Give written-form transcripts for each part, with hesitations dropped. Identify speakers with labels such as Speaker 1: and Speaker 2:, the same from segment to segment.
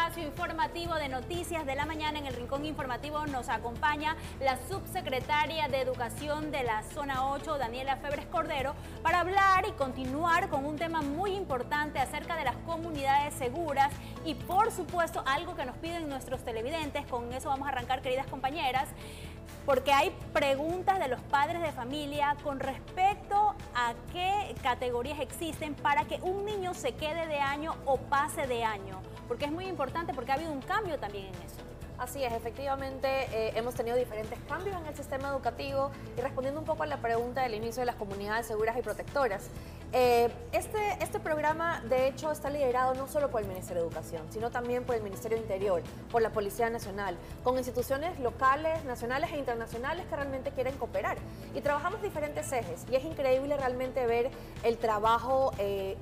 Speaker 1: espacio informativo de Noticias de la Mañana. En el Rincón Informativo nos acompaña la subsecretaria de Educación de la Zona 8, Daniela Febres Cordero, para hablar y continuar con un tema muy importante acerca de las comunidades seguras y, por supuesto, algo que nos piden nuestros televidentes. Con eso vamos a arrancar, queridas compañeras, porque hay preguntas de los padres de familia con respecto a qué categorías existen para que un niño se quede de año o pase de año, porque es muy importante, porque ha habido un cambio también en eso.
Speaker 2: Así es, efectivamente hemos tenido diferentes cambios en el sistema educativo y respondiendo un poco a la pregunta del inicio de las comunidades seguras y protectoras, este programa de hecho está liderado no solo por el Ministerio de Educación, sino también por el Ministerio de Interior, por la Policía Nacional, con instituciones locales, nacionales e internacionales que realmente quieren cooperar. Y trabajamos diferentes ejes y es increíble realmente ver el trabajo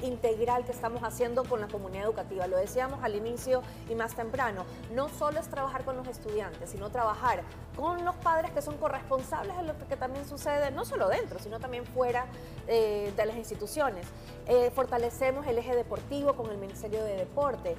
Speaker 2: integral que estamos haciendo con la comunidad educativa. Lo decíamos al inicio y más temprano, no solo es trabajar con los estudiantes, sino trabajar con los padres que son corresponsables de lo que también sucede, no solo dentro, sino también fuera de las instituciones. Fortalecemos el eje deportivo con el Ministerio de Deporte,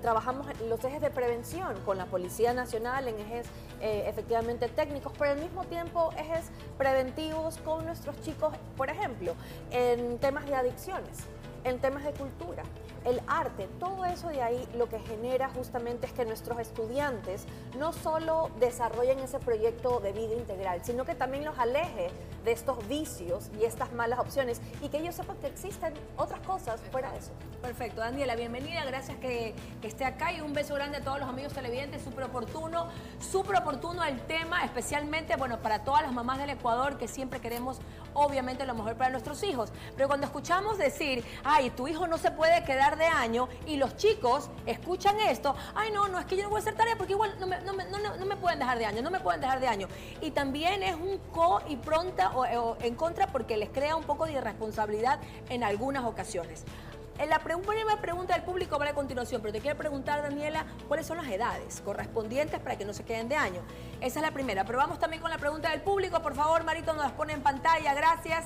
Speaker 2: trabajamos los ejes de prevención con la Policía Nacional en ejes efectivamente técnicos, pero al mismo tiempo ejes preventivos con nuestros chicos, por ejemplo, en temas de adicciones, en temas de cultura, el arte, todo eso de ahí lo que genera justamente es que nuestros estudiantes no solo desarrollen ese proyecto de vida integral, sino que también los aleje de estos vicios y estas malas opciones y que ellos sepan que existen otras cosas fuera de eso.
Speaker 3: Perfecto, Daniela, bienvenida, gracias que esté acá y un beso grande a todos los amigos televidentes, súper oportuno el tema, especialmente, bueno, para todas las mamás del Ecuador que siempre queremos, obviamente, lo mejor para nuestros hijos. Pero cuando escuchamos decir, ay, tu hijo no se puede quedar de año y los chicos escuchan esto, ay, no, es que yo no voy a hacer tarea porque igual no me pueden dejar de año, no me pueden dejar de año. Y también es un co y pronta o en contra porque les crea un poco de irresponsabilidad en algunas ocasiones. La primera pregunta del público va a continuación, pero te quiero preguntar, Daniela, ¿cuáles son las edades correspondientes para que no se queden de año? Esa es la primera, pero vamos también con la pregunta del público. Por favor, Marito, nos las pone en pantalla, gracias.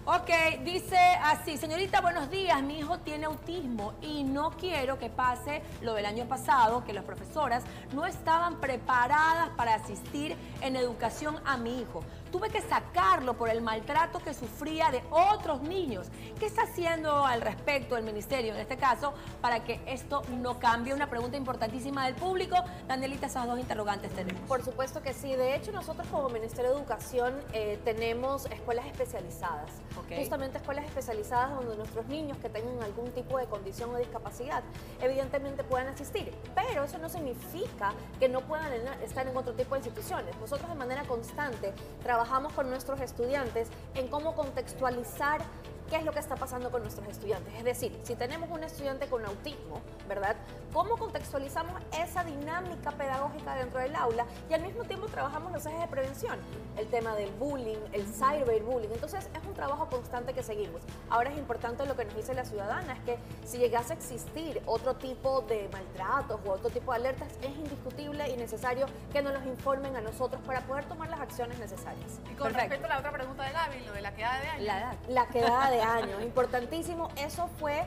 Speaker 3: Ok, dice así, señorita, buenos días, mi hijo tiene autismo y no quiero que pase lo del año pasado, que las profesoras no estaban preparadas para asistir en educación a mi hijo. Tuve que sacarlo por el maltrato que sufría de otros niños. ¿Qué está haciendo al respecto el ministerio, en este caso, para que esto no cambie? Una pregunta importantísima del público. Danielita, esas dos interrogantes tenemos.
Speaker 2: Por supuesto que sí. De hecho, nosotros como Ministerio de Educación tenemos escuelas especializadas. Okay. Justamente escuelas especializadas donde nuestros niños que tengan algún tipo de condición o discapacidad evidentemente puedan asistir. Pero eso no significa que no puedan estar en otro tipo de instituciones. Nosotros de manera constante trabajamos con nuestros estudiantes en cómo contextualizar qué es lo que está pasando con nuestros estudiantes. Es decir, si tenemos un estudiante con autismo, ¿verdad? ¿Cómo contextualizamos esa dinámica pedagógica dentro del aula? Y al mismo tiempo trabajamos los ejes de prevención, el tema del bullying, el cyberbullying. Entonces es un trabajo constante que seguimos. Ahora es importante lo que nos dice la ciudadana, es que si llegase a existir otro tipo de maltratos o otro tipo de alertas, es indiscutible y necesario que nos los informen a nosotros para poder tomar las acciones necesarias.
Speaker 4: Y con respecto a la otra pregunta de Gaby, lo de la quedada de año.
Speaker 2: La edad. La quedada de año, importantísimo. Eso fue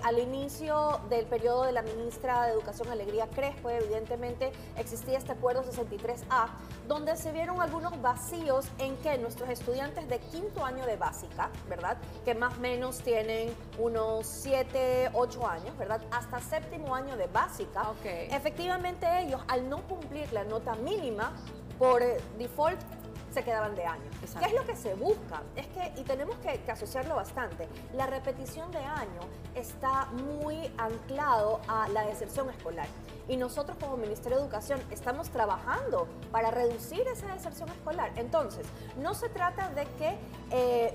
Speaker 2: al inicio del periodo de la ministra de Educación, Alegría Crespo. Evidentemente existía este acuerdo 63A, donde se vieron algunos vacíos en que nuestros estudiantes de quinto año de básica, ¿verdad? Que más o menos tienen unos 7, 8 años, ¿verdad? Hasta séptimo año de básica. Okay. Efectivamente ellos, al no cumplir la nota mínima, por default, se quedaban de año. Exacto. ¿Qué es lo que se busca? Es que, y tenemos que asociarlo bastante, la repetición de año está muy anclado a la deserción escolar. Y nosotros como Ministerio de Educación estamos trabajando para reducir esa deserción escolar. Entonces, no se trata de que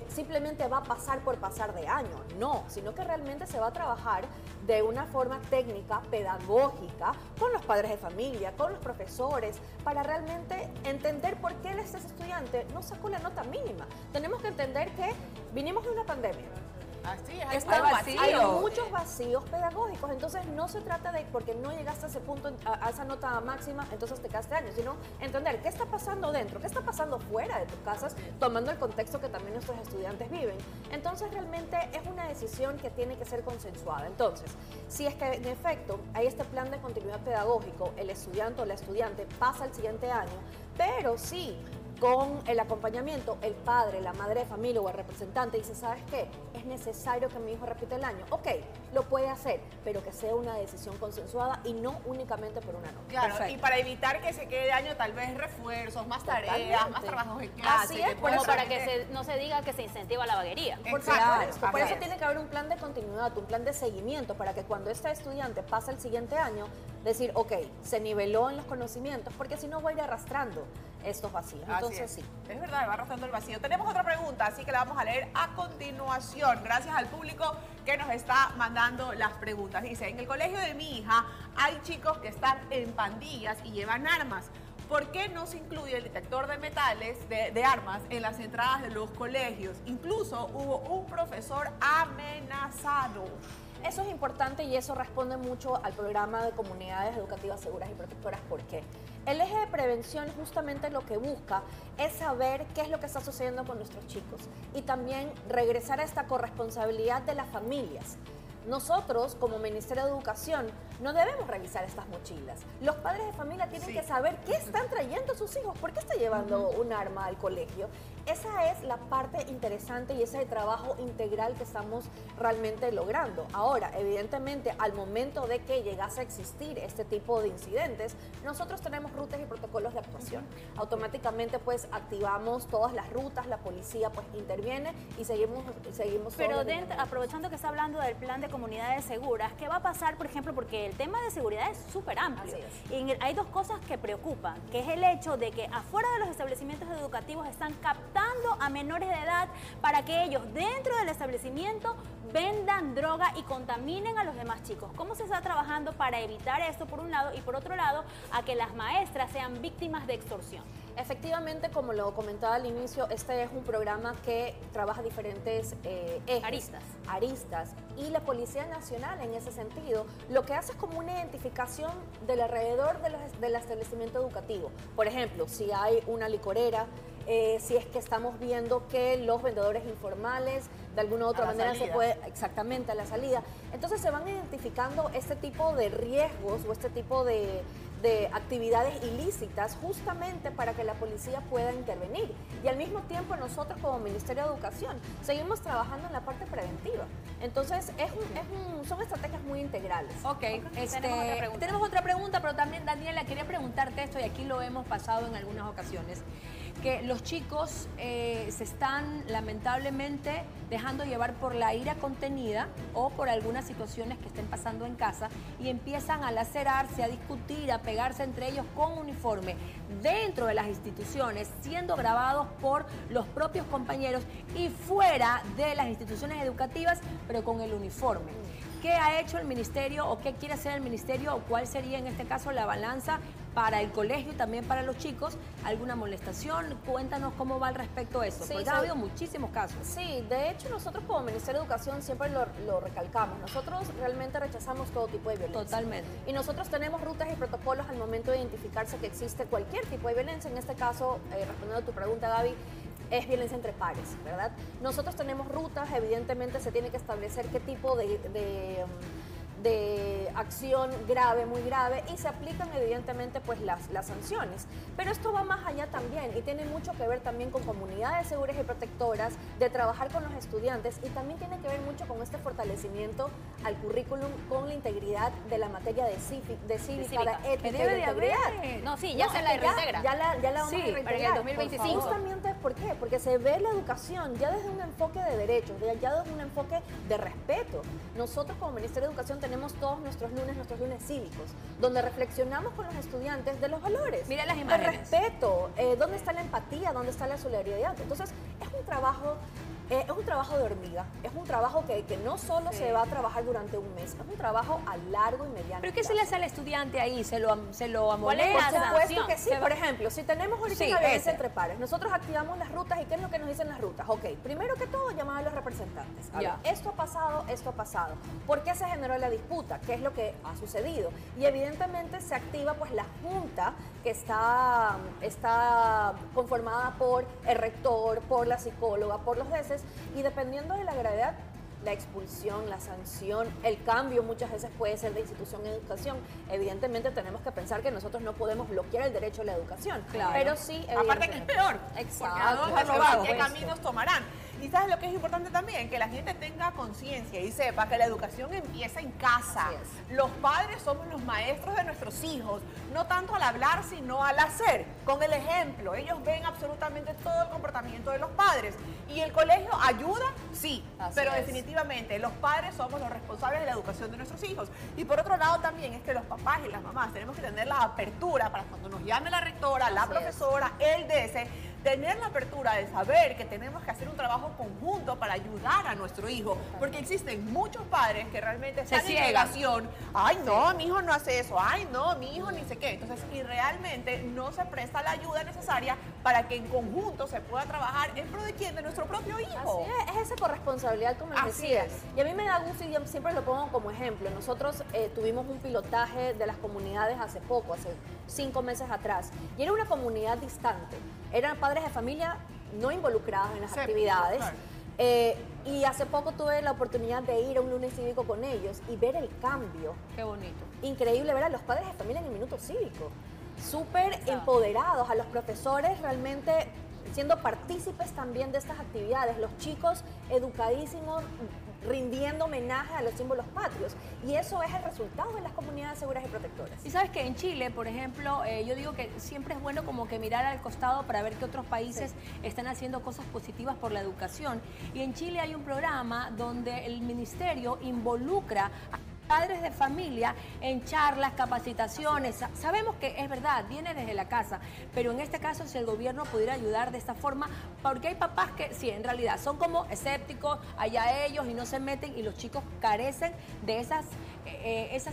Speaker 2: simplemente va a pasar por pasar de año, no, sino que realmente se va a trabajar de una forma técnica, pedagógica, con los padres de familia, con los profesores, para realmente entender por qué este estudiante no sacó la nota mínima. Tenemos que entender que vinimos de una pandemia.
Speaker 4: Así es,
Speaker 3: Está vacío.
Speaker 2: Hay muchos vacíos pedagógicos, entonces no se trata de porque no llegaste a ese punto, a esa nota máxima, entonces te quedaste años, sino entender qué está pasando dentro, qué está pasando fuera de tus casas, tomando el contexto que también nuestros estudiantes viven. Entonces realmente es una decisión que tiene que ser consensuada. Entonces, si es que en efecto hay este plan de continuidad pedagógico, el estudiante o la estudiante pasa al siguiente año, pero sí con el acompañamiento, el padre, la madre de familia o el representante dice, ¿sabes qué? Es necesario que mi hijo repita el año. Ok, lo puede hacer, pero que sea una decisión consensuada y no únicamente por una nota.
Speaker 4: Claro,
Speaker 3: Perfecto.
Speaker 4: y para evitar que se quede de año, tal vez refuerzos, más tareas,
Speaker 2: Totalmente.
Speaker 4: más trabajos en clase.
Speaker 2: Así es,
Speaker 4: que
Speaker 2: por
Speaker 1: Como
Speaker 2: eso
Speaker 1: para que no se diga que se incentiva la vaguería.
Speaker 2: Por
Speaker 4: Exacto,
Speaker 2: supuesto, por
Speaker 4: así
Speaker 2: eso
Speaker 4: es.
Speaker 2: tiene que haber un plan de continuidad, un plan de seguimiento, para que cuando este estudiante pase el siguiente año, decir, ok, se niveló en los conocimientos, porque si no va a ir arrastrando estos vacíos.
Speaker 4: Así
Speaker 2: Entonces
Speaker 4: es.
Speaker 2: sí.
Speaker 4: Es verdad, va arrastrando el vacío. Tenemos otra pregunta, así que la vamos a leer a continuación. Gracias al público que nos está mandando las preguntas. Dice, en el colegio de mi hija hay chicos que están en pandillas y llevan armas. ¿Por qué no se incluye el detector de metales, de armas, en las entradas de los colegios? Incluso hubo un profesor amenazado.
Speaker 2: Eso es importante y eso responde mucho al programa de comunidades educativas seguras y protectoras. ¿Por qué? El eje de prevención justamente lo que busca es saber qué es lo que está sucediendo con nuestros chicos y también regresar a esta corresponsabilidad de las familias. Nosotros, como Ministerio de Educación, no debemos revisar estas mochilas. Los padres de familia tienen que saber qué están trayendo sus hijos, por qué está llevando un arma al colegio. Esa es la parte interesante y ese es el trabajo integral que estamos realmente logrando. Ahora, evidentemente, al momento de que llegase a existir este tipo de incidentes, nosotros tenemos rutas y protocolos de actuación. Automáticamente, pues, activamos todas las rutas, la policía, pues, interviene y seguimos
Speaker 1: Pero
Speaker 2: todos los
Speaker 1: aprovechando que está hablando del plan de comunidades seguras, ¿qué va a pasar, por ejemplo? Porque el tema de seguridad es súper amplio.
Speaker 2: Así es.
Speaker 1: Y hay dos cosas que preocupan, que es el hecho de que afuera de los establecimientos educativos están captando a menores de edad para que ellos dentro del establecimiento vendan droga y contaminen a los demás chicos. ¿Cómo se está trabajando para evitar esto por un lado y por otro lado a que las maestras sean víctimas de extorsión?
Speaker 2: Efectivamente, como lo comentaba al inicio, este es un programa que trabaja diferentes ejes, aristas. Y la Policía Nacional, en ese sentido, lo que hace es como una identificación del alrededor del establecimiento educativo. Por ejemplo, si hay una licorera, si es que estamos viendo que los vendedores informales de alguna u otra manera se puede, exactamente, a la salida. Entonces se van identificando este tipo de riesgos o este tipo de actividades ilícitas justamente para que la policía pueda intervenir. Y al mismo tiempo nosotros como Ministerio de Educación seguimos trabajando en la parte preventiva. Entonces son estrategias muy integrales.
Speaker 3: Ok, tenemos otra pregunta, pero también Daniela, quería preguntarte esto y aquí lo hemos pasado en algunas ocasiones, que los chicos se están lamentablemente dejando llevar por la ira contenida o por algunas situaciones que estén pasando en casa y empiezan a lacerarse, a discutir, a pegarse entre ellos con uniforme dentro de las instituciones, siendo grabados por los propios compañeros y fuera de las instituciones educativas, pero con el uniforme. ¿Qué ha hecho el ministerio o qué quiere hacer el ministerio o cuál sería en este caso la balanza para el colegio y también para los chicos? ¿Alguna molestación? Cuéntanos cómo va al respecto a eso,
Speaker 2: Sí,
Speaker 3: porque ha habido muchísimos casos.
Speaker 2: Sí, de hecho nosotros como Ministerio de Educación siempre lo recalcamos. Nosotros realmente rechazamos todo tipo de violencia.
Speaker 3: Totalmente.
Speaker 2: Y nosotros tenemos rutas y protocolos al momento de identificarse que existe cualquier tipo de violencia. En este caso, respondiendo a tu pregunta, Gaby, es violencia entre pares, ¿verdad? Nosotros tenemos rutas, evidentemente se tiene que establecer qué tipo de acción grave, muy grave, y se aplican evidentemente pues las sanciones. Pero esto va más allá también y tiene mucho que ver también con comunidades seguras y protectoras, de trabajar con los estudiantes y también tiene que ver mucho con este fortalecimiento al currículum con la integridad de la materia de cívica, la ética y
Speaker 3: debe
Speaker 2: de
Speaker 3: de
Speaker 2: integridad.
Speaker 3: haber.
Speaker 1: No, sí, ya se la reintegra.
Speaker 2: Ya la vamos
Speaker 3: Sí,
Speaker 2: a reintegrar.
Speaker 1: para el 2025.
Speaker 2: Justamente, ¿por qué? Porque se ve la educación ya desde un enfoque de derechos, ya desde un enfoque de respeto. Nosotros como Ministerio de Educación tenemos todos nuestros lunes cívicos, donde reflexionamos con los estudiantes de los valores.
Speaker 3: Mira las
Speaker 2: El
Speaker 3: imágenes.
Speaker 2: respeto, dónde está la empatía, dónde está la solidaridad. Entonces, es un trabajo Es un trabajo de hormiga, es un trabajo que no solo se va a trabajar durante un mes, es un trabajo a largo y mediano
Speaker 3: ¿Pero qué se
Speaker 2: plazo.
Speaker 3: le hace al estudiante ahí? ¿Se lo
Speaker 1: ¿Cuál es la
Speaker 3: amonesta?
Speaker 2: Por supuesto
Speaker 1: sanción?
Speaker 2: que sí. Por ejemplo, si tenemos ahorita
Speaker 3: Sí,
Speaker 2: una violencia
Speaker 3: ese.
Speaker 2: entre pares, nosotros activamos las rutas y ¿qué es lo que nos dicen las rutas? Ok, primero que todo, llamar a los representantes. A
Speaker 3: Ya.
Speaker 2: ver, esto ha pasado, esto ha pasado. ¿Por qué se generó la disputa? ¿Qué es lo que ha sucedido? Y evidentemente se activa pues la junta que está conformada por el rector, por la psicóloga, por los DECES, y dependiendo de la gravedad, la expulsión, la sanción, el cambio muchas veces puede ser de institución en educación. Evidentemente tenemos que pensar que nosotros no podemos bloquear el derecho a la educación,
Speaker 3: Claro.
Speaker 2: pero sí,
Speaker 4: Aparte que es peor,
Speaker 2: Exacto,
Speaker 4: porque a dos
Speaker 2: por
Speaker 4: no qué
Speaker 2: supuesto.
Speaker 4: caminos tomarán. Y sabes lo que es importante también, que la gente tenga conciencia y sepa que la educación empieza en casa.
Speaker 2: Así
Speaker 4: Los padres somos los maestros de nuestros hijos, no tanto al hablar, sino al hacer, con el ejemplo. Ellos ven absolutamente todo el comportamiento de los padres. ¿Y el colegio ayuda? Sí,
Speaker 2: Así
Speaker 4: pero
Speaker 2: es.
Speaker 4: definitivamente los padres somos los responsables de la educación de nuestros hijos. Y por otro lado también es que los papás y las mamás tenemos que tener la apertura para cuando nos llame la rectora, la
Speaker 2: Así es.
Speaker 4: profesora, el DS, tener la apertura de saber que tenemos que hacer un trabajo conjunto para ayudar a nuestro hijo, porque existen muchos padres que realmente están en
Speaker 3: ciegan.
Speaker 4: negación. Ay, no, mi hijo no hace eso. Ay, no, mi hijo ni sé qué. Entonces, y realmente no se presta la ayuda necesaria para que en conjunto se pueda trabajar en pro de quién, de nuestro propio hijo.
Speaker 2: Así es esa corresponsabilidad, como les
Speaker 4: Así
Speaker 2: decía.
Speaker 4: es.
Speaker 2: Y a mí me da gusto y yo siempre lo pongo como ejemplo. Nosotros tuvimos un pilotaje de las comunidades hace poco, hace 5 meses atrás, y era una comunidad distante. Eran padres de familia no involucrados en las
Speaker 4: Sí,
Speaker 2: actividades.
Speaker 4: claro.
Speaker 2: Y hace poco tuve la oportunidad de ir a un lunes cívico con ellos y ver el cambio.
Speaker 3: Qué bonito.
Speaker 2: Increíble ver a los padres de familia en el minuto cívico, súper empoderados, a los profesores realmente siendo partícipes también de estas actividades, los chicos educadísimos, rindiendo homenaje a los símbolos patrios. Y eso es el resultado de las comunidades seguras y protectoras.
Speaker 3: Y sabes que en Chile, por ejemplo, yo digo que siempre es bueno como que mirar al costado para ver que otros países están haciendo cosas positivas por la educación. Y en Chile hay un programa donde el ministerio involucra a padres de familia en charlas, capacitaciones. Sabemos que es verdad, viene desde la casa, pero en este caso si el gobierno pudiera ayudar de esta forma, porque hay papás que sí, en realidad son como escépticos, allá ellos y no se meten, y los chicos carecen de esas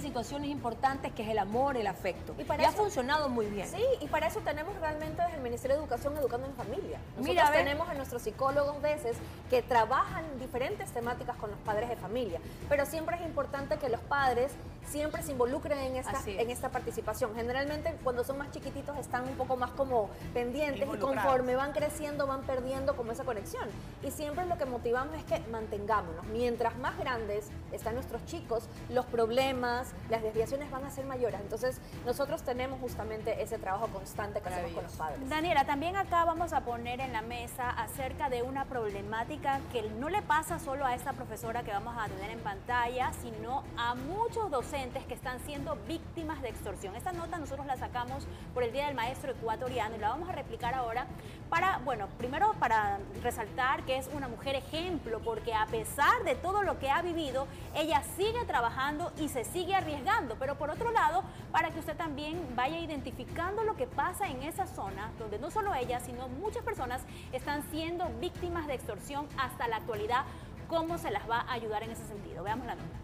Speaker 3: situaciones importantes que es el amor, el afecto.
Speaker 2: Y para
Speaker 3: ha
Speaker 2: eso-
Speaker 3: funcionado muy bien.
Speaker 2: Sí, y para eso tenemos realmente desde el Ministerio de Educación Educando en Familia. Nosotros
Speaker 3: Mira, ve.
Speaker 2: tenemos a nuestros psicólogos DECES que trabajan diferentes temáticas con los padres de familia, pero siempre es importante que los padres siempre se involucren
Speaker 3: Así es.
Speaker 2: en esta participación. Generalmente cuando son más chiquititos están un poco más como pendientes y
Speaker 4: Involucrados.
Speaker 2: conforme van creciendo van perdiendo como esa conexión. Y siempre lo que motivamos es que mantengámonos. Mientras más grandes están nuestros chicos, los problemas, las desviaciones van a ser mayores. Entonces nosotros tenemos justamente ese trabajo constante que hacemos con los padres.
Speaker 1: Daniela, también acá vamos a poner en la mesa acerca de una problemática que no le pasa solo a esta profesora que vamos a tener en pantalla, sino a muchos docentes que están siendo víctimas de extorsión. Esta nota nosotros la sacamos por el Día del Maestro Ecuatoriano y la vamos a replicar ahora para, bueno, primero para resaltar que es una mujer ejemplo, porque a pesar de todo lo que ha vivido, ella sigue trabajando y se sigue arriesgando, pero por otro lado, para que usted también vaya identificando lo que pasa en esa zona, donde no solo ella, sino muchas personas están siendo víctimas de extorsión hasta la actualidad, cómo se las va a ayudar en ese sentido. Veamos la nota.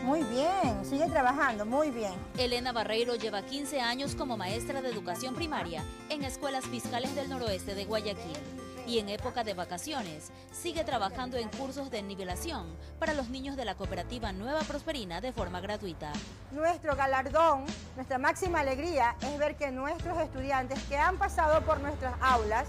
Speaker 5: Muy bien, sigue trabajando, muy bien.
Speaker 6: Elena Barreiro lleva 15 años como maestra de educación primaria en escuelas fiscales del noroeste de Guayaquil y en época de vacaciones sigue trabajando en cursos de nivelación para los niños de la cooperativa Nueva Prosperina de forma gratuita.
Speaker 5: Nuestro galardón, nuestra máxima alegría es ver que nuestros estudiantes que han pasado por nuestras aulas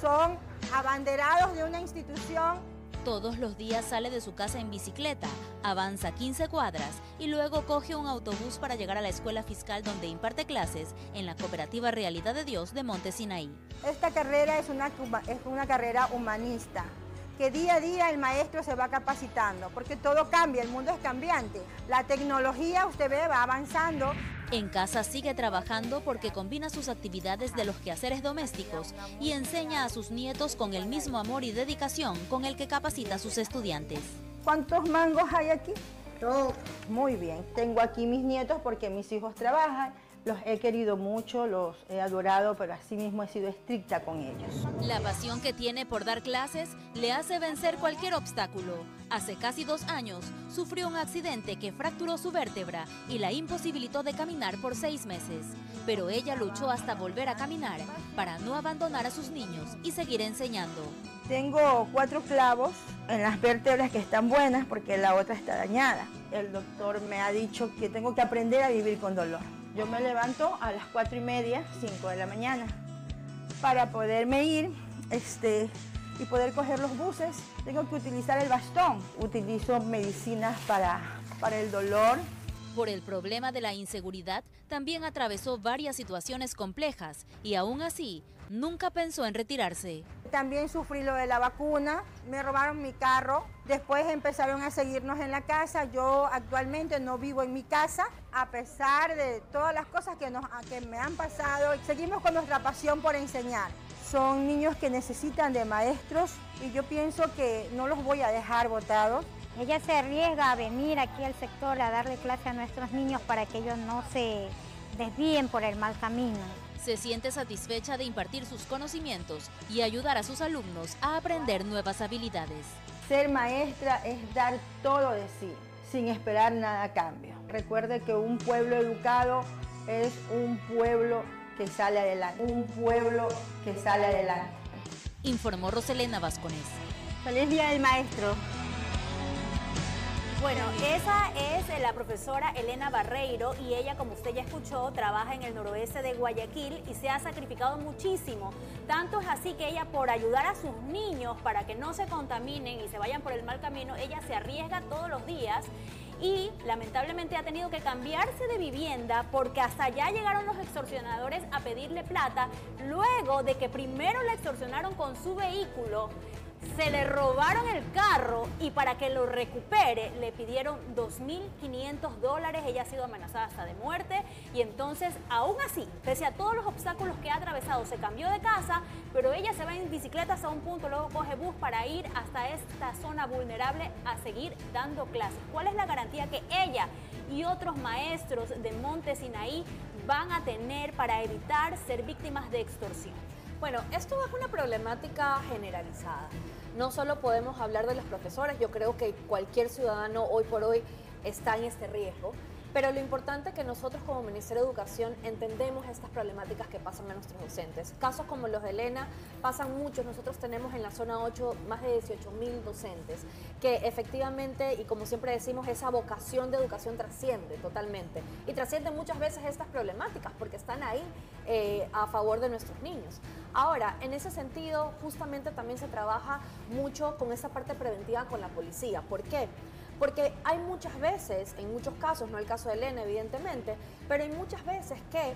Speaker 5: son abanderados de una institución.
Speaker 6: Todos los días sale de su casa en bicicleta, avanza 15 cuadras y luego coge un autobús para llegar a la escuela fiscal donde imparte clases en la cooperativa Realidad de Dios de Monte Sinaí.
Speaker 5: Esta carrera es una carrera humanista, que día a día el maestro se va capacitando, porque todo cambia, el mundo es cambiante. La tecnología, usted ve, va avanzando.
Speaker 6: En casa sigue trabajando porque combina sus actividades de los quehaceres domésticos y enseña a sus nietos con el mismo amor y dedicación con el que capacita a sus estudiantes.
Speaker 5: ¿Cuántos mangos hay aquí? Todos. Muy bien. Tengo aquí mis nietos porque mis hijos trabajan. Los he querido mucho, los he adorado, pero asimismo he sido estricta con ellos.
Speaker 6: La pasión que tiene por dar clases le hace vencer cualquier obstáculo. Hace casi 2 años sufrió un accidente que fracturó su vértebra y la imposibilitó de caminar por 6 meses. Pero ella luchó hasta volver a caminar para no abandonar a sus niños y seguir enseñando.
Speaker 5: Tengo 4 clavos en las vértebras que están buenas porque la otra está dañada. El doctor me ha dicho que tengo que aprender a vivir con dolor. Yo me levanto a las 4:30, 5 de la mañana, para poderme ir y poder coger los buses. Tengo que utilizar el bastón. Utilizo medicinas para el dolor.
Speaker 6: Por el problema de la inseguridad, también atravesó varias situaciones complejas y aún así, nunca pensó en retirarse.
Speaker 5: También sufrí lo de la vacuna, me robaron mi carro, después empezaron a seguirnos en la casa. Yo actualmente no vivo en mi casa, a pesar de todas las cosas que me han pasado. Seguimos con nuestra pasión por enseñar. Son niños que necesitan de maestros y yo pienso que no los voy a dejar botados.
Speaker 7: Ella se arriesga a venir aquí al sector a darle clase a nuestros niños para que ellos no se desvíen por el mal camino.
Speaker 6: Se siente satisfecha de impartir sus conocimientos y ayudar a sus alumnos a aprender nuevas habilidades.
Speaker 5: Ser maestra es dar todo de sí, sin esperar nada a cambio. Recuerde que un pueblo educado es un pueblo que sale adelante. Un pueblo que sale adelante.
Speaker 6: Informó Roselena Vasconés.
Speaker 5: ¡Feliz Día del Maestro!
Speaker 1: Bueno, esa es la profesora Elena Barreiro y ella, como usted ya escuchó, trabaja en el noroeste de Guayaquil y se ha sacrificado muchísimo. Tanto es así que ella, por ayudar a sus niños para que no se contaminen y se vayan por el mal camino, ella se arriesga todos los días y lamentablemente ha tenido que cambiarse de vivienda porque hasta allá llegaron los extorsionadores a pedirle plata luego de que primero la extorsionaron con su vehículo. Se le robaron el carro y para que lo recupere le pidieron $2.500. Ella ha sido amenazada hasta de muerte y entonces, aún así, pese a todos los obstáculos que ha atravesado, se cambió de casa, pero ella se va en bicicleta hasta un punto, luego coge bus para ir hasta esta zona vulnerable a seguir dando clases. ¿Cuál es la garantía que ella y otros maestros de Monte Sinaí van a tener para evitar ser víctimas de extorsión?
Speaker 2: Bueno, esto es una problemática generalizada. No solo podemos hablar de los profesores, yo creo que cualquier ciudadano hoy por hoy está en este riesgo, pero lo importante es que nosotros como Ministerio de Educación entendemos estas problemáticas que pasan a nuestros docentes. Casos como los de Elena pasan muchos. Nosotros tenemos en la zona 8 más de 18.000 docentes que efectivamente, y como siempre decimos, esa vocación de educación trasciende totalmente y trasciende muchas veces estas problemáticas porque están ahí a favor de nuestros niños. Ahora, en ese sentido, justamente también se trabaja mucho con esa parte preventiva con la policía. ¿Por qué? Porque hay muchas veces, en muchos casos, no el caso de Elena evidentemente, pero hay muchas veces que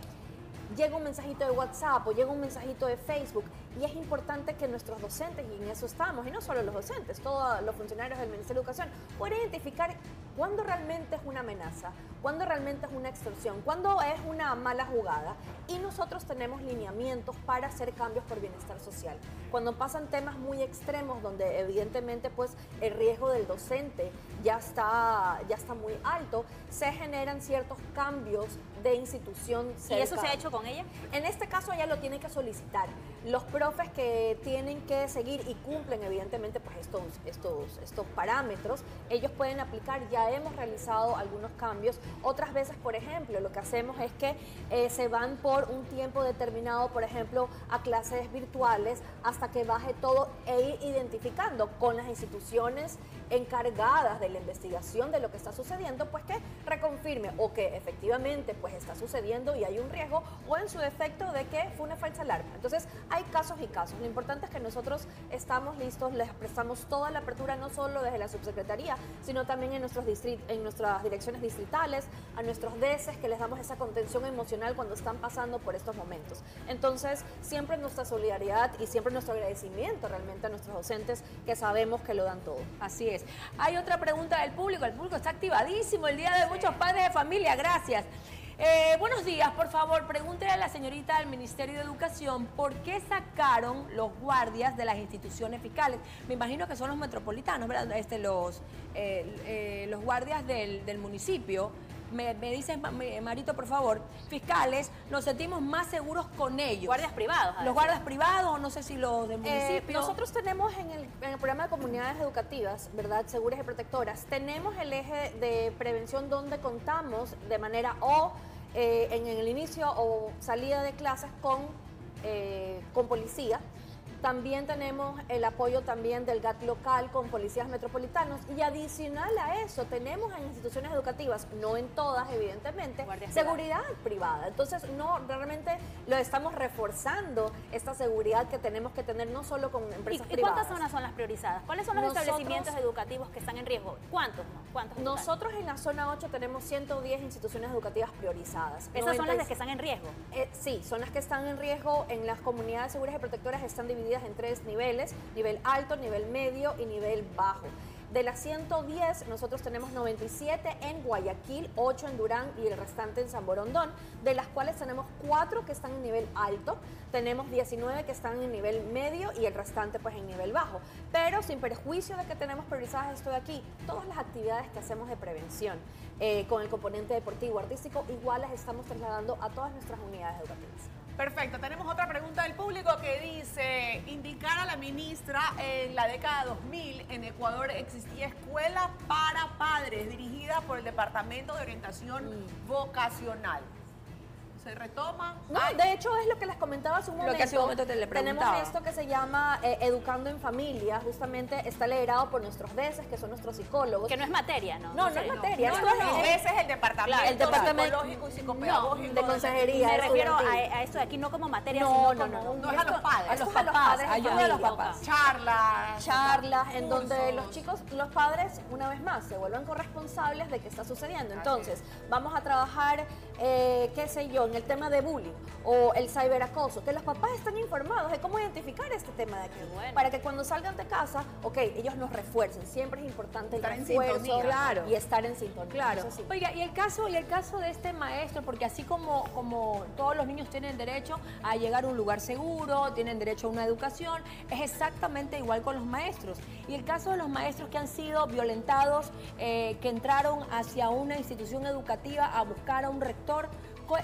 Speaker 2: llega un mensajito de WhatsApp o llega un mensajito de Facebook y es importante que nuestros docentes, y en eso estamos, y no solo los docentes, todos los funcionarios del Ministerio de Educación, puedan identificar cuándo realmente es una amenaza, cuándo realmente es una extorsión, cuándo es una mala jugada. Y nosotros tenemos lineamientos para hacer cambios por bienestar social. Cuando pasan temas muy extremos donde evidentemente pues el riesgo del docente ya está muy alto, se generan ciertos cambios de institución cercana.
Speaker 1: ¿Y eso se ha hecho con ella?
Speaker 2: En este caso ella lo tiene que solicitar. Los profes que tienen que seguir y cumplen evidentemente pues estos parámetros, ellos pueden aplicar. Ya hemos realizado algunos cambios. Otras veces, por ejemplo, lo que hacemos es que se van por un tiempo determinado, por ejemplo, a clases virtuales hasta que baje todo e ir identificando con las instituciones encargadas de la investigación de lo que está sucediendo, pues que reconfirme o que efectivamente pues está sucediendo y hay un riesgo, o en su defecto de que fue una falsa alarma. Entonces hay casos y casos. Lo importante es que nosotros estamos listos, les prestamos toda la apertura, no solo desde la subsecretaría, sino también en nuestras direcciones distritales, a nuestros DECES, que les damos esa contención emocional cuando están pasando por estos momentos. Entonces siempre nuestra solidaridad y siempre nuestro agradecimiento realmente a nuestros docentes, que sabemos que lo dan todo.
Speaker 3: Así es. Hay otra pregunta del público. El público está activadísimo el día de muchos padres de familia. Gracias. Buenos días, por favor, pregúntele a la señorita del Ministerio de Educación por qué sacaron los guardias de las instituciones fiscales. Me imagino que son los metropolitanos, ¿verdad? Los guardias del municipio me dices, Marito, por favor, fiscales, nos sentimos más seguros con ellos.
Speaker 1: Guardias privados.
Speaker 3: Los guardias privados, no sé si los del municipio.
Speaker 2: Nosotros tenemos en el programa de comunidades educativas, ¿verdad? Seguras y protectoras, tenemos el eje de prevención donde contamos de manera en el inicio o salida de clases con policía. También tenemos el apoyo también del GAT local con policías metropolitanos y adicional a eso tenemos en instituciones educativas, no en todas evidentemente, seguridad privada. Entonces realmente lo estamos reforzando esta seguridad que tenemos que tener no solo con empresas privadas.
Speaker 1: ¿Y cuántas zonas son las priorizadas? ¿Cuáles son los establecimientos educativos que están en riesgo? ¿Cuántos?
Speaker 2: Nosotros en la zona 8 tenemos 110 instituciones educativas priorizadas.
Speaker 1: ¿Esas son las que están en riesgo?
Speaker 2: Sí, son las que están en riesgo. En las comunidades seguras y protectoras están divididas en 3 niveles, nivel alto, nivel medio y nivel bajo. De las 110, nosotros tenemos 97 en Guayaquil, 8 en Durán y el restante en San Borondón, de las cuales tenemos 4 que están en nivel alto, tenemos 19 que están en nivel medio y el restante pues en nivel bajo. Pero sin perjuicio de que tenemos priorizadas esto de aquí, todas las actividades que hacemos de prevención con el componente deportivo artístico, igual las estamos trasladando a todas nuestras unidades educativas.
Speaker 4: Perfecto, tenemos otra pregunta del público que dice, indicar a la ministra, en la década 2000 en Ecuador existía escuela para padres dirigida por el Departamento de Orientación Vocacional. ¿Se retoma?
Speaker 2: No, de hecho es lo que les comentaba hace un momento.
Speaker 3: Lo que hace un momento te le preguntaba.
Speaker 2: Tenemos esto que se llama Educando en Familia, justamente está liderado por nuestros DECES, que son nuestros psicólogos.
Speaker 1: Que no es materia, ¿no?
Speaker 2: No es materia.
Speaker 4: No, ese es el departamento, psicológico y psicopedagógico
Speaker 2: de consejería.
Speaker 1: Me refiero a esto de aquí no como materia, sino como...
Speaker 4: No es a los padres.
Speaker 2: A los papás, ayuda a los papás.
Speaker 4: Charlas,
Speaker 2: en donde los padres, una vez más, se vuelvan corresponsables de qué está sucediendo. Entonces, vamos a trabajar, qué sé yo, en el tema de bullying o el ciberacoso, que los papás están informados de cómo identificar este tema de aquí, para que cuando salgan de casa, ellos nos refuercen. Siempre es importante el refuerzo y estar en sintonía.
Speaker 3: Claro. Sí. Oiga, y el caso de este maestro, porque así como todos los niños tienen derecho a llegar a un lugar seguro, tienen derecho a una educación, es exactamente igual con los maestros. Y el caso de los maestros que han sido violentados, que entraron hacia una institución educativa a buscar a un rector,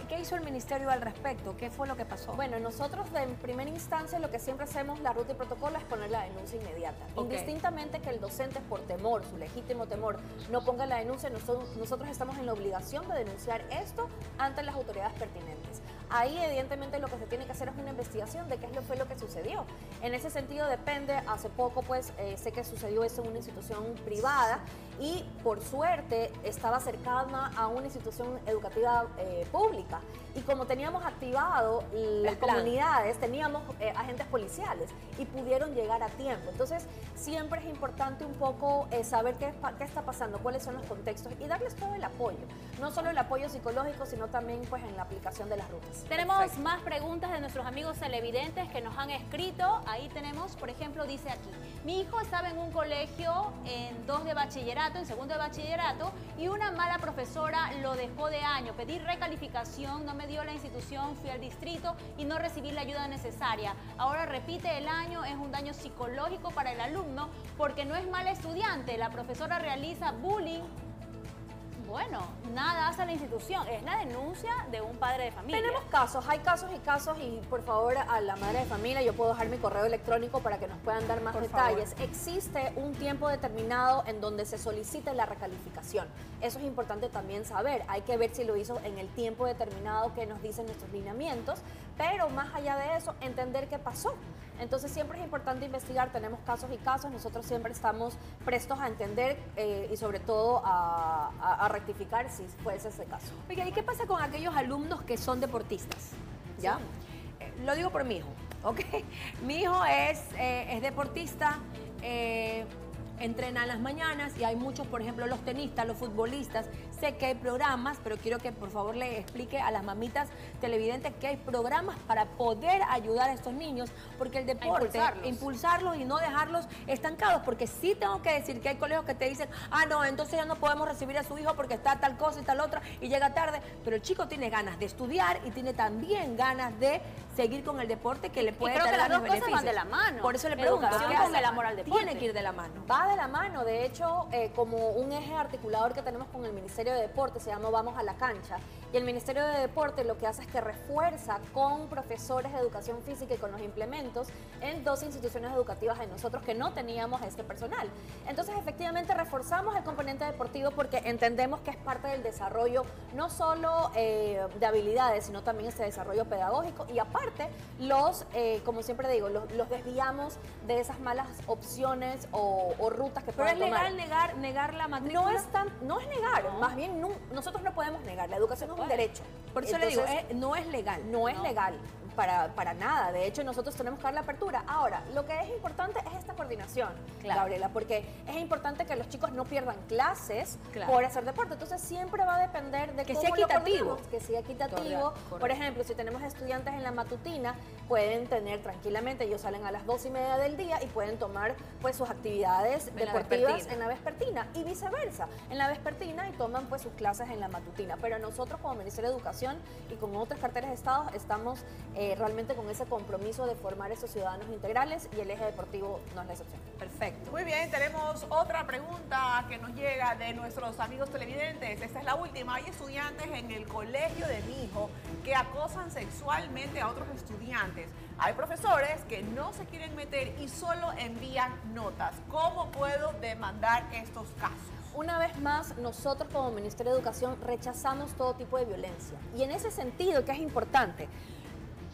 Speaker 3: ¿qué hizo el ministerio al respecto? ¿Qué fue lo que pasó?
Speaker 2: Bueno, nosotros en primera instancia lo que siempre hacemos, la ruta y protocolo, es poner la denuncia inmediata. Indistintamente que el docente por temor, su legítimo temor, no ponga la denuncia, nosotros estamos en la obligación de denunciar esto ante las autoridades pertinentes. Ahí evidentemente lo que se tiene que hacer es una investigación de qué fue lo que sucedió. En ese sentido depende, hace poco pues sé que sucedió eso en una institución privada y por suerte estaba cercana a una institución educativa pública. Y como teníamos activado las comunidades, teníamos agentes policiales y pudieron llegar a tiempo. Entonces, siempre es importante un poco saber qué está pasando, cuáles son los contextos y darles todo el apoyo. No solo el apoyo psicológico, sino también pues en la aplicación de las rutas.
Speaker 1: Tenemos más preguntas de nuestros amigos televidentes que nos han escrito. Ahí tenemos, por ejemplo, dice aquí, mi hijo estaba en un colegio en 2 de bachillerato, en 2º de bachillerato, y una mala profesora lo dejó de año. Pedí recalificación, no me dio la institución, fui al distrito y no recibí la ayuda necesaria. Ahora repite el año, es un daño psicológico para el alumno porque no es mal estudiante, la profesora realiza bullying. Bueno, nada hace la institución, es la denuncia de un padre de familia.
Speaker 2: Tenemos casos, hay casos y por favor a la madre de familia yo puedo dejar mi correo electrónico para que nos puedan dar más detalles. Existe un tiempo determinado en donde se solicita la recalificación. Eso es importante también saber, hay que ver si lo hizo en el tiempo determinado que nos dicen nuestros lineamientos, pero más allá de eso, entender qué pasó. Entonces siempre es importante investigar, tenemos casos y casos, nosotros siempre estamos prestos a entender y sobre todo a rectificar si fuese ese caso.
Speaker 3: Oiga, ¿y qué pasa con aquellos alumnos que son deportistas? ¿Ya? Sí. Lo digo por mi hijo, ¿ok? Mi hijo es deportista, entrena en las mañanas y hay muchos, por ejemplo, los tenistas, los futbolistas. Sé que hay programas, pero quiero que por favor le explique a las mamitas televidentes que hay programas para poder ayudar a estos niños, porque el deporte, impulsarlos y no dejarlos estancados, porque sí tengo que decir que hay colegios que te dicen, no, entonces ya no podemos recibir a su hijo porque está tal cosa y tal otra y llega tarde, pero el chico tiene ganas de estudiar y tiene también ganas de seguir con el deporte que le puede
Speaker 1: creo que
Speaker 3: traer
Speaker 1: las
Speaker 3: los
Speaker 1: dos cosas van
Speaker 3: beneficios.
Speaker 1: de la mano.
Speaker 3: Por eso le pregunto,
Speaker 1: Educación
Speaker 3: ¿qué
Speaker 1: con
Speaker 3: hace?
Speaker 1: el amor al deporte.
Speaker 3: Tiene que ir de la mano.
Speaker 2: Va de la mano, de hecho, como un eje articulador que tenemos con el Ministerio de Deporte, se llama Vamos a la Cancha, y el Ministerio de Deporte lo que hace es que refuerza con profesores de educación física y con los implementos en 2 instituciones educativas de nosotros que no teníamos este personal. Entonces, efectivamente, reforzamos el componente deportivo porque entendemos que es parte del desarrollo, no solo de habilidades, sino también ese desarrollo pedagógico, y aparte, como siempre digo, los desviamos de esas malas opciones o rutas que
Speaker 3: Pero
Speaker 2: puedan
Speaker 3: es
Speaker 2: tomar.
Speaker 3: legal negar la matrícula.
Speaker 2: No es negar, más bien nosotros no podemos negar, la educación es un derecho.
Speaker 3: Por eso
Speaker 2: Entonces,
Speaker 3: le digo, no es legal.
Speaker 2: no es legal para nada. De hecho, nosotros tenemos que dar la apertura. Ahora, lo que es importante es esta coordinación,
Speaker 3: Claro.
Speaker 2: Gabriela, porque es importante que los chicos no pierdan clases
Speaker 3: Claro.
Speaker 2: por hacer deporte. Entonces, siempre va a depender de
Speaker 3: Que
Speaker 2: cómo
Speaker 3: sea
Speaker 2: lo
Speaker 3: equitativo.
Speaker 2: coordinamos, que sea equitativo.
Speaker 3: Correcto.
Speaker 2: Por ejemplo, si tenemos estudiantes en la matutina, pueden tener tranquilamente, ellos salen a las 2:30 del día y pueden tomar pues sus actividades
Speaker 3: En la
Speaker 2: deportivas
Speaker 3: vespertina.
Speaker 2: en la vespertina y viceversa, en la vespertina y toman pues sus clases en la matutina. Pero nosotros como Ministerio de Educación y con otras carteras de Estado estamos realmente con ese compromiso de formar esos ciudadanos integrales y el eje deportivo no es la excepción.
Speaker 3: Perfecto.
Speaker 4: Muy bien, tenemos otra pregunta que nos llega de nuestros amigos televidentes. Esta es la última. Hay estudiantes en el colegio de mi hijo que acosan sexualmente a otros estudiantes. Hay profesores que no se quieren meter y solo envían notas. ¿Cómo puedo demandar estos casos?
Speaker 2: Una vez más, nosotros como Ministerio de Educación rechazamos todo tipo de violencia. Y en ese sentido, que es importante,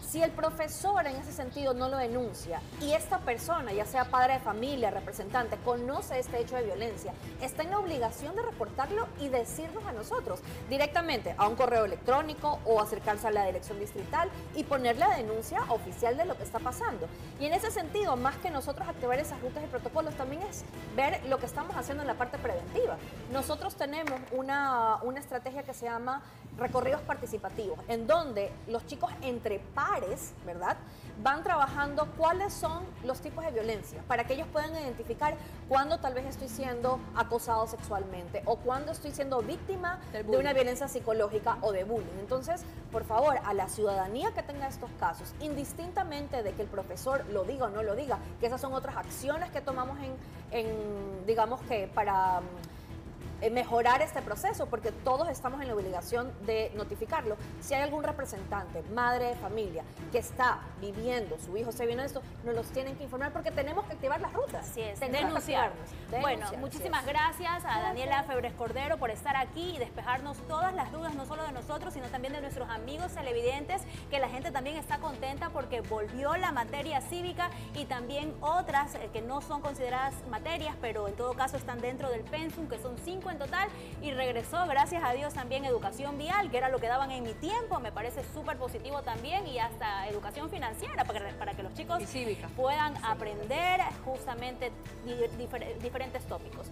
Speaker 2: si el profesor en ese sentido no lo denuncia y esta persona, ya sea padre de familia, representante, conoce este hecho de violencia, está en la obligación de reportarlo y decirnos a nosotros directamente a un correo electrónico o acercarse a la dirección distrital y poner la denuncia oficial de lo que está pasando. Y en ese sentido, más que nosotros activar esas rutas y protocolos, también es ver lo que estamos haciendo en la parte preventiva. Nosotros tenemos una estrategia que se llama recorridos participativos, en donde los chicos entre pares, ¿verdad?, van trabajando cuáles son los tipos de violencia, para que ellos puedan identificar cuándo tal vez estoy siendo acosado sexualmente o cuándo estoy siendo víctima de una violencia psicológica o de bullying. Entonces, por favor, a la ciudadanía que tenga estos casos, indistintamente de que el profesor lo diga o no lo diga, que esas son otras acciones que tomamos digamos que para mejorar este proceso, porque todos estamos en la obligación de notificarlo. Si hay algún representante, madre de familia, que está viviendo, su hijo está viviendo esto, nos los tienen que informar porque tenemos que activar las rutas.
Speaker 1: Así es,
Speaker 2: Tenemos que
Speaker 1: denunciarnos.
Speaker 2: activarnos.
Speaker 1: Bueno,
Speaker 2: Denunciar,
Speaker 1: muchísimas
Speaker 2: así es.
Speaker 1: gracias a Daniela Febres Cordero por estar aquí y despejarnos todas las dudas, no solo de nosotros, sino también de nuestros amigos televidentes, que la gente también está contenta porque volvió la materia cívica y también otras que no son consideradas materias, pero en todo caso están dentro del pensum, que son 5 en total, y regresó, gracias a Dios, también educación vial, que era lo que daban en mi tiempo, me parece súper positivo también, y hasta educación financiera, para que los chicos
Speaker 3: Y cívica.
Speaker 1: puedan aprender justamente diferentes tópicos.